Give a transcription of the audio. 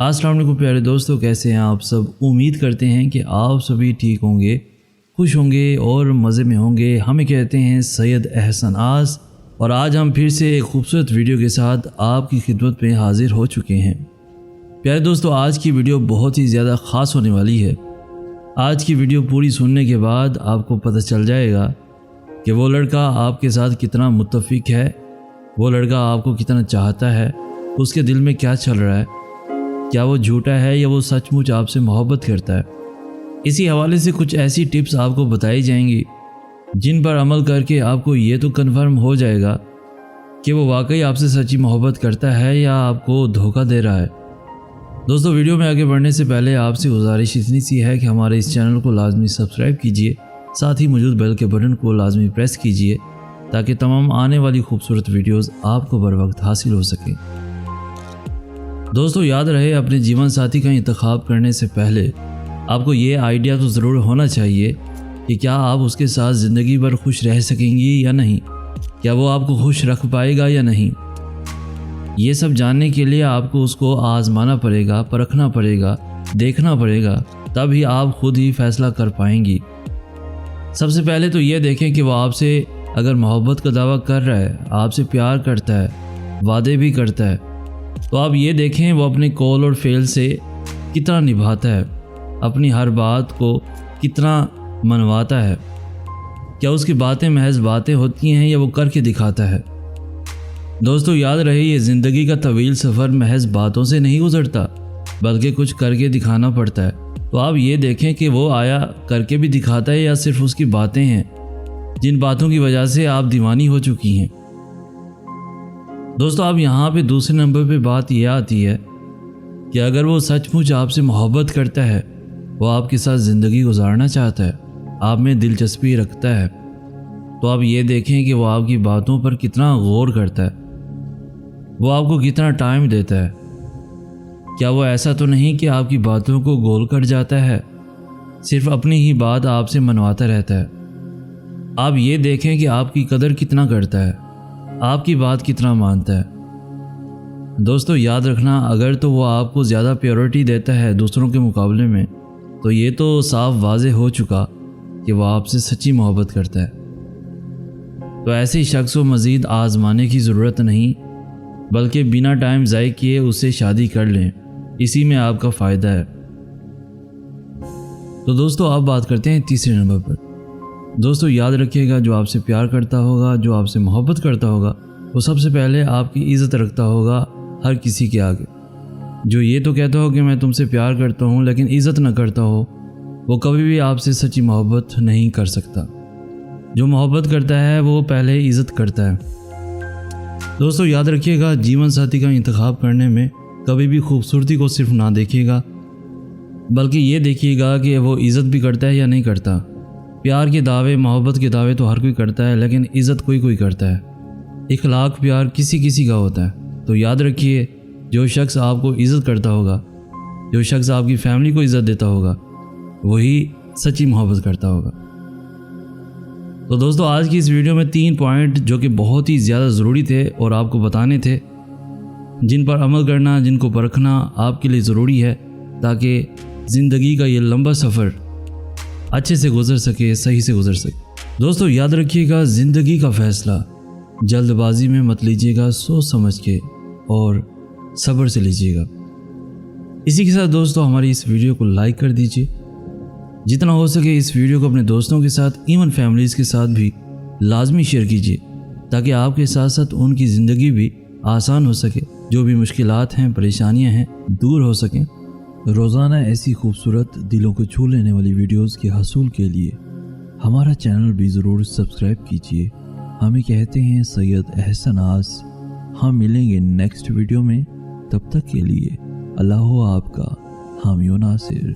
अस्सलाम वालेकुम प्यारे दोस्तों, कैसे हैं आप सब। उम्मीद करते हैं कि आप सभी ठीक होंगे, खुश होंगे और मज़े में होंगे। हमें कहते हैं सैयद अहसन आस और आज हम फिर से एक खूबसूरत वीडियो के साथ आपकी खिदमत में हाजिर हो चुके हैं। प्यारे दोस्तों, आज की वीडियो बहुत ही ज़्यादा ख़ास होने वाली है। आज की वीडियो पूरी सुनने के बाद आपको पता चल जाएगा कि वो लड़का आपके साथ कितना मुत्तफ़िक है, वो लड़का आपको कितना चाहता है, उसके दिल में क्या चल रहा है, क्या वो झूठा है या वो सचमुच आपसे मोहब्बत करता है। इसी हवाले से कुछ ऐसी टिप्स आपको बताई जाएंगी जिन पर अमल करके आपको ये तो कन्फर्म हो जाएगा कि वो वाकई आपसे सच्ची मोहब्बत करता है या आपको धोखा दे रहा है। दोस्तों, वीडियो में आगे बढ़ने से पहले आपसे गुजारिश इतनी सी है कि हमारे इस चैनल को लाजमी सब्सक्राइब कीजिए, साथ ही मौजूद बेल के बटन को लाजमी प्रेस कीजिए ताकि तमाम आने वाली खूबसूरत वीडियोस आपको बर वक्त हासिल हो सकें। दोस्तों, याद रहे अपने जीवन साथी का इंतखाब करने से पहले आपको ये आइडिया तो ज़रूर होना चाहिए कि क्या आप उसके साथ ज़िंदगी भर खुश रह सकेंगी या नहीं, क्या वो आपको खुश रख पाएगा या नहीं। ये सब जानने के लिए आपको उसको आज़माना पड़ेगा, परखना पड़ेगा, देखना पड़ेगा, तभी आप खुद ही फैसला कर पाएंगी। सबसे पहले तो ये देखें कि वो आपसे अगर मोहब्बत का दावा कर रहा है, आपसे प्यार करता है, वादे भी करता है, तो आप ये देखें वो अपने कॉल और फेल से कितना निभाता है, अपनी हर बात को कितना मनवाता है। क्या उसकी बातें महज बातें होती हैं या वो करके दिखाता है। दोस्तों, याद रहे ये ज़िंदगी का तवील सफ़र महज बातों से नहीं गुजरता बल्कि कुछ करके दिखाना पड़ता है। तो आप ये देखें कि वो आया करके भी दिखाता है या सिर्फ उसकी बातें हैं जिन बातों की वजह से आप दीवानी हो चुकी हैं। दोस्तों, अब यहाँ पे दूसरे नंबर पे बात यह आती है कि अगर वो सचमुच आपसे मोहब्बत करता है, वो आपके साथ ज़िंदगी गुजारना चाहता है, आप में दिलचस्पी रखता है, तो आप ये देखें कि वो आपकी बातों पर कितना गौर करता है, वो आपको कितना टाइम देता है। क्या वो ऐसा तो नहीं कि आपकी बातों को गोल कर जाता है, सिर्फ अपनी ही बात आपसे मनवाता रहता है। आप ये देखें कि आपकी कदर कितना करता है, आपकी बात कितना मानता है। दोस्तों, याद रखना, अगर तो वो आपको ज़्यादा प्रायोरिटी देता है दूसरों के मुकाबले में, तो ये तो साफ वाज़े हो चुका कि वो आपसे सच्ची मोहब्बत करता है। तो ऐसे शख्स को मज़ीद आज़माने की ज़रूरत नहीं, बल्कि बिना टाइम ज़ाय किए उससे शादी कर लें, इसी में आपका फ़ायदा है। तो दोस्तों, अब बात करते हैं तीसरे नंबर पर। दोस्तों, याद रखिएगा, जो आपसे प्यार करता होगा, जो आपसे मोहब्बत करता होगा, वो सबसे पहले आपकी इज़्ज़त रखता होगा हर किसी के आगे। जो ये तो कहता हो कि मैं तुमसे प्यार करता हूँ लेकिन इज़्ज़त न करता हो, वो कभी भी आपसे सच्ची मोहब्बत नहीं कर सकता। जो मोहब्बत करता है वो पहले इज़्ज़त करता है। दोस्तों, याद रखिएगा, जीवन साथी का इंतखाब करने में कभी भी खूबसूरती को सिर्फ ना देखिएगा, बल्कि ये देखिएगा कि वो इज़्ज़त भी करता है या नहीं करता। प्यार के दावे, मोहब्बत के दावे तो हर कोई करता है, लेकिन इज़्ज़त कोई कोई करता है। इखलाक प्यार किसी किसी का होता है। तो याद रखिए, जो शख्स आपको इज़्ज़त करता होगा, जो शख्स आपकी फैमिली को इज़्ज़त देता होगा, वही सच्ची मोहब्बत करता होगा। तो दोस्तों, आज की इस वीडियो में 3 पॉइंट जो कि बहुत ही ज़्यादा ज़रूरी थे और आपको बताने थे, जिन पर अमल करना, जिनको परखना आपके लिए ज़रूरी है ताकि ज़िंदगी का ये लंबा सफ़र अच्छे से गुजर सके, सही से गुजर सके। दोस्तों, याद रखिएगा, ज़िंदगी का फ़ैसला जल्दबाजी में मत लीजिएगा, सोच समझ के और सब्र से लीजिएगा। इसी के साथ दोस्तों, हमारी इस वीडियो को लाइक कर दीजिए, जितना हो सके इस वीडियो को अपने दोस्तों के साथ, इवन फैमिलीज़ के साथ भी लाजमी शेयर कीजिए ताकि आपके साथ साथ उनकी ज़िंदगी भी आसान हो सके, जो भी मुश्किलात हैं, परेशानियां हैं, दूर हो सकें। रोज़ाना ऐसी खूबसूरत दिलों को छू लेने वाली वीडियोस के हसूल के लिए हमारा चैनल भी ज़रूर सब्सक्राइब कीजिए। हमें कहते हैं सैयद अहसन आस। हम मिलेंगे नेक्स्ट वीडियो में, तब तक के लिए अल्लाह आपका हामी नासिर।